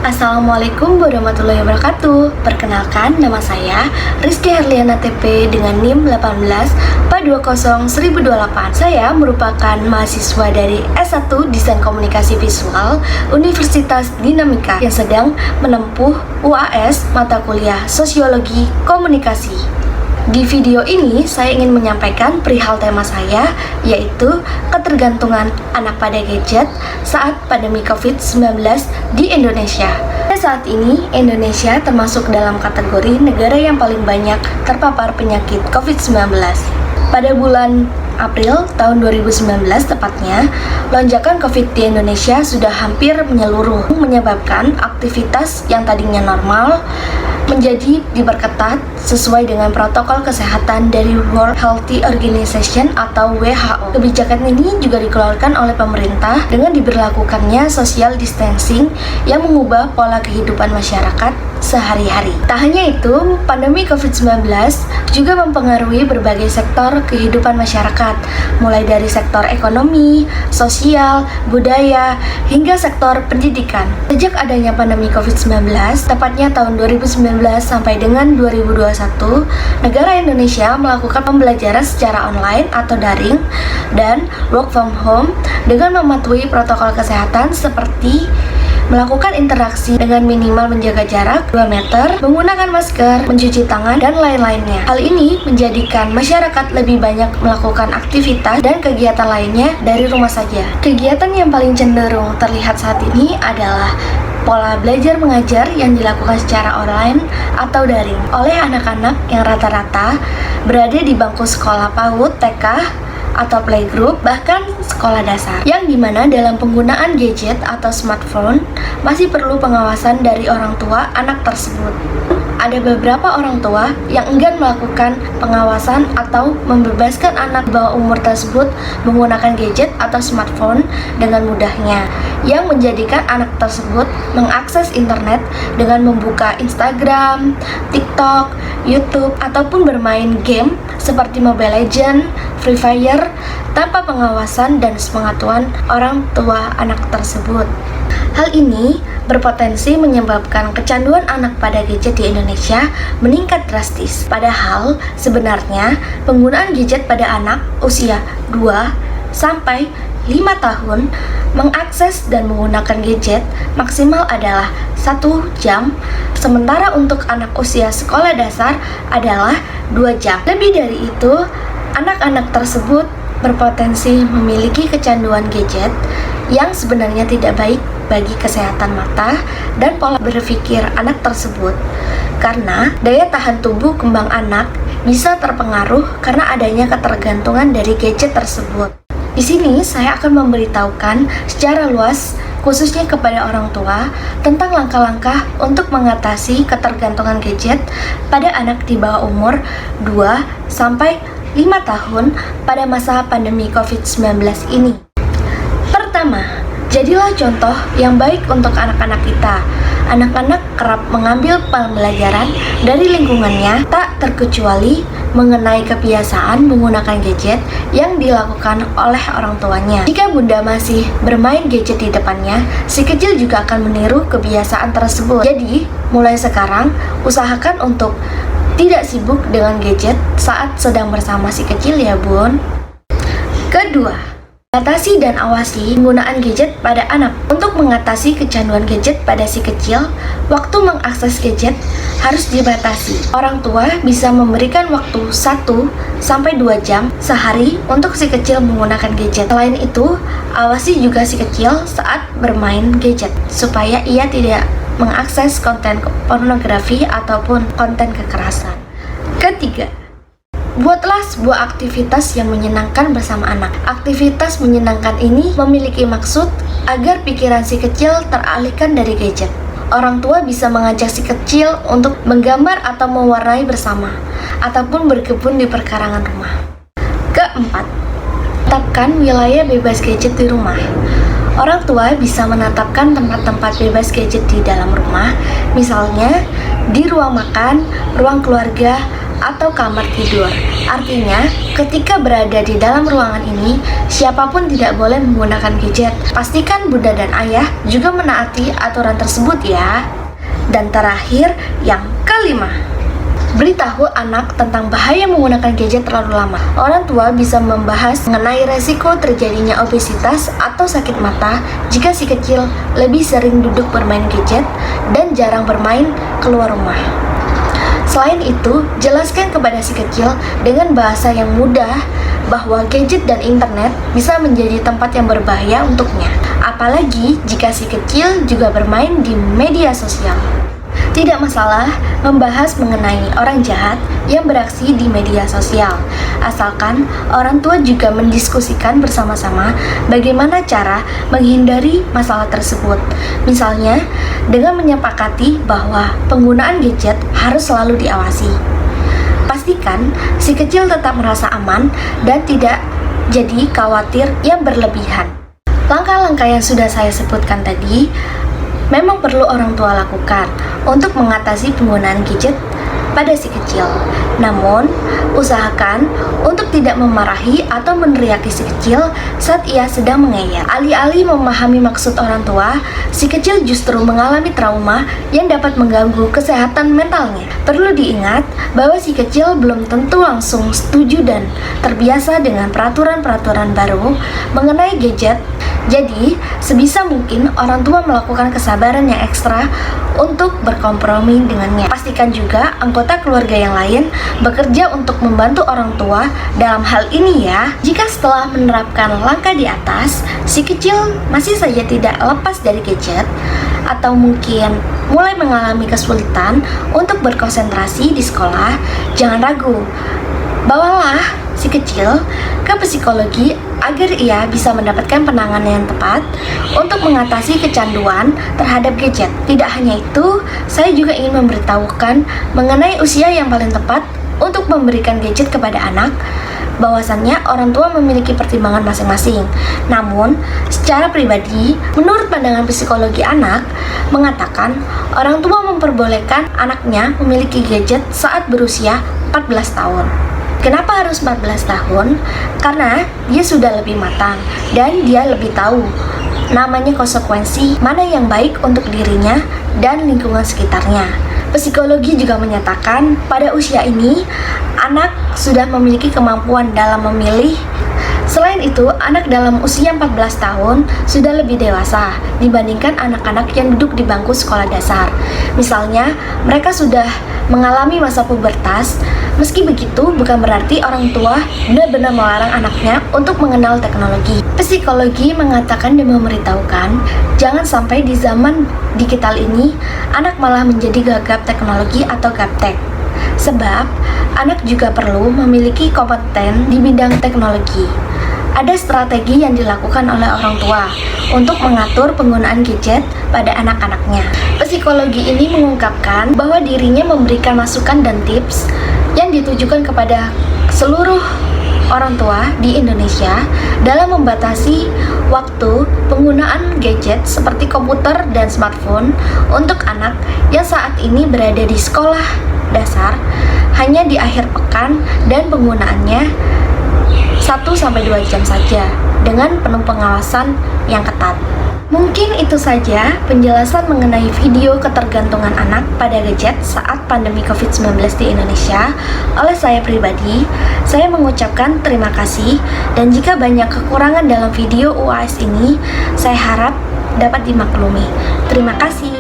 Assalamualaikum warahmatullahi wabarakatuh. Perkenalkan, nama saya Rizky Herliana TP dengan NIM 18420128. Saya merupakan mahasiswa dari S1 Desain Komunikasi Visual Universitas Dinamika yang sedang menempuh UAS mata kuliah Sosiologi Komunikasi. Di video ini, saya ingin menyampaikan perihal tema saya, yaitu ketergantungan anak pada gadget saat pandemi COVID-19 di Indonesia. Saat ini, Indonesia termasuk dalam kategori negara yang paling banyak terpapar penyakit COVID-19. Pada bulan April tahun 2019 tepatnya, lonjakan COVID di Indonesia sudah hampir menyeluruh, menyebabkan aktivitas yang tadinya normal menjadi diperketat sesuai dengan protokol kesehatan dari World Health Organization atau WHO. Kebijakan ini juga dikeluarkan oleh pemerintah dengan diberlakukannya social distancing yang mengubah pola kehidupan masyarakat sehari-hari. Tak hanya itu, pandemi COVID-19 juga mempengaruhi berbagai sektor kehidupan masyarakat, mulai dari sektor ekonomi, sosial, budaya, hingga sektor pendidikan. Sejak adanya pandemi COVID-19, tepatnya tahun 2019 sampai dengan 2021, negara Indonesia melakukan pembelajaran secara online atau daring dan work from home dengan mematuhi protokol kesehatan seperti melakukan interaksi dengan minimal menjaga jarak 2 meter, menggunakan masker, mencuci tangan, dan lain-lainnya. Hal ini menjadikan masyarakat lebih banyak melakukan aktivitas dan kegiatan lainnya dari rumah saja. Kegiatan yang paling cenderung terlihat saat ini adalah pola belajar mengajar yang dilakukan secara online atau daring oleh anak-anak yang rata-rata berada di bangku sekolah PAUD, TK, atau playgroup, bahkan sekolah dasar, yang dimana dalam penggunaan gadget atau smartphone masih perlu pengawasan dari orang tua anak tersebut. Ada beberapa orang tua yang enggan melakukan pengawasan atau membebaskan anak bawah umur tersebut menggunakan gadget atau smartphone dengan mudahnya, yang menjadikan anak tersebut mengakses internet dengan membuka Instagram, TikTok, YouTube, ataupun bermain game seperti Mobile Legends, Free Fire, tanpa pengawasan dan sepengetahuan orang tua anak tersebut. Hal ini berpotensi menyebabkan kecanduan anak pada gadget di Indonesia meningkat drastis. Padahal sebenarnya penggunaan gadget pada anak usia 2 sampai 5 tahun mengakses dan menggunakan gadget maksimal adalah 1 jam, sementara untuk anak usia sekolah dasar adalah 2 jam. Lebih dari itu, anak-anak tersebut berpotensi memiliki kecanduan gadget yang sebenarnya tidak baik bagi kesehatan mata dan pola berpikir anak tersebut, karena daya tahan tubuh kembang anak bisa terpengaruh karena adanya ketergantungan dari gadget tersebut. Di sini saya akan memberitahukan secara luas khususnya kepada orang tua tentang langkah-langkah untuk mengatasi ketergantungan gadget pada anak di bawah umur 2 sampai 5 tahun pada masa pandemi COVID-19 ini. Pertama, jadilah contoh yang baik untuk anak-anak kita. Anak-anak kerap mengambil pembelajaran dari lingkungannya, tak terkecuali mengenai kebiasaan menggunakan gadget yang dilakukan oleh orang tuanya. Jika bunda masih bermain gadget di depannya, si kecil juga akan meniru kebiasaan tersebut. Jadi, mulai sekarang, usahakan untuk tidak sibuk dengan gadget saat sedang bersama si kecil ya bun. Kedua, batasi dan awasi penggunaan gadget pada anak. Untuk mengatasi kecanduan gadget pada si kecil, waktu mengakses gadget harus dibatasi. Orang tua bisa memberikan waktu 1 sampai 2 jam sehari untuk si kecil menggunakan gadget. Selain itu, awasi juga si kecil saat bermain gadget supaya ia tidak mengakses konten pornografi ataupun konten kekerasan. Ketiga, buatlah sebuah aktivitas yang menyenangkan bersama anak. Aktivitas menyenangkan ini memiliki maksud agar pikiran si kecil teralihkan dari gadget. Orang tua bisa mengajak si kecil untuk menggambar atau mewarnai bersama, ataupun berkebun di perkarangan rumah. Keempat, tetapkan wilayah bebas gadget di rumah. Orang tua bisa menetapkan tempat-tempat bebas gadget di dalam rumah, misalnya di ruang makan, ruang keluarga, atau kamar tidur. Artinya, ketika berada di dalam ruangan ini, siapapun tidak boleh menggunakan gadget. Pastikan bunda dan ayah juga menaati aturan tersebut ya. Dan terakhir, yang kelima, beritahu anak tentang bahaya menggunakan gadget terlalu lama. Orang tua bisa membahas mengenai resiko terjadinya obesitas atau sakit mata jika si kecil lebih sering duduk bermain gadget dan jarang bermain keluar rumah. Selain itu, jelaskan kepada si kecil dengan bahasa yang mudah bahwa gadget dan internet bisa menjadi tempat yang berbahaya untuknya. Apalagi jika si kecil juga bermain di media sosial. Tidak masalah membahas mengenai orang jahat yang beraksi di media sosial, asalkan orang tua juga mendiskusikan bersama-sama bagaimana cara menghindari masalah tersebut. Misalnya, dengan menyepakati bahwa penggunaan gadget harus selalu diawasi. Pastikan si kecil tetap merasa aman dan tidak jadi khawatir yang berlebihan. Langkah-langkah yang sudah saya sebutkan tadi memang perlu orang tua lakukan untuk mengatasi penggunaan gadget pada si kecil. Namun, usahakan untuk tidak memarahi atau meneriaki si kecil saat ia sedang mengeyel. Alih-alih memahami maksud orang tua, si kecil justru mengalami trauma yang dapat mengganggu kesehatan mentalnya. Perlu diingat bahwa si kecil belum tentu langsung setuju dan terbiasa dengan peraturan-peraturan baru mengenai gadget. Jadi, sebisa mungkin orang tua melakukan kesabaran yang ekstra untuk berkompromi dengannya. Pastikan juga anggota keluarga yang lain bekerja untuk membantu orang tua dalam hal ini ya. Jika setelah menerapkan langkah di atas, si kecil masih saja tidak lepas dari gadget, atau mungkin mulai mengalami kesulitan untuk berkonsentrasi di sekolah, jangan ragu. Bawalah si kecil ke psikologi agar ia bisa mendapatkan penanganan yang tepat untuk mengatasi kecanduan terhadap gadget. Tidak hanya itu, saya juga ingin memberitahukan mengenai usia yang paling tepat untuk memberikan gadget kepada anak. Bahwasannya orang tua memiliki pertimbangan masing-masing. Namun, secara pribadi, menurut pandangan psikologi anak, mengatakan orang tua memperbolehkan anaknya memiliki gadget saat berusia 14 tahun. Kenapa harus 14 tahun? Karena dia sudah lebih matang dan dia lebih tahu namanya konsekuensi mana yang baik untuk dirinya dan lingkungan sekitarnya. Psikologi juga menyatakan pada usia ini anak sudah memiliki kemampuan dalam memilih. Selain itu, anak dalam usia 14 tahun sudah lebih dewasa dibandingkan anak-anak yang duduk di bangku sekolah dasar. Misalnya, mereka sudah mengalami masa pubertas. Meski begitu, bukan berarti orang tua benar-benar melarang anaknya untuk mengenal teknologi. Psikologi mengatakan dan memberitahukan, jangan sampai di zaman digital ini, anak malah menjadi gagap teknologi atau gaptek. Sebab, anak juga perlu memiliki kompeten di bidang teknologi. Ada strategi yang dilakukan oleh orang tua untuk mengatur penggunaan gadget pada anak-anaknya. Psikologi ini mengungkapkan bahwa dirinya memberikan masukan dan tips yang ditujukan kepada seluruh orang tua di Indonesia dalam membatasi waktu penggunaan gadget seperti komputer dan smartphone untuk anak yang saat ini berada di sekolah dasar hanya di akhir pekan dan penggunaannya 1-2 jam saja dengan penuh pengawasan yang ketat. Mungkin itu saja penjelasan mengenai video ketergantungan anak pada gadget saat pandemi COVID-19 di Indonesia oleh saya pribadi. Saya mengucapkan terima kasih, dan jika banyak kekurangan dalam video UAS ini, saya harap dapat dimaklumi. Terima kasih.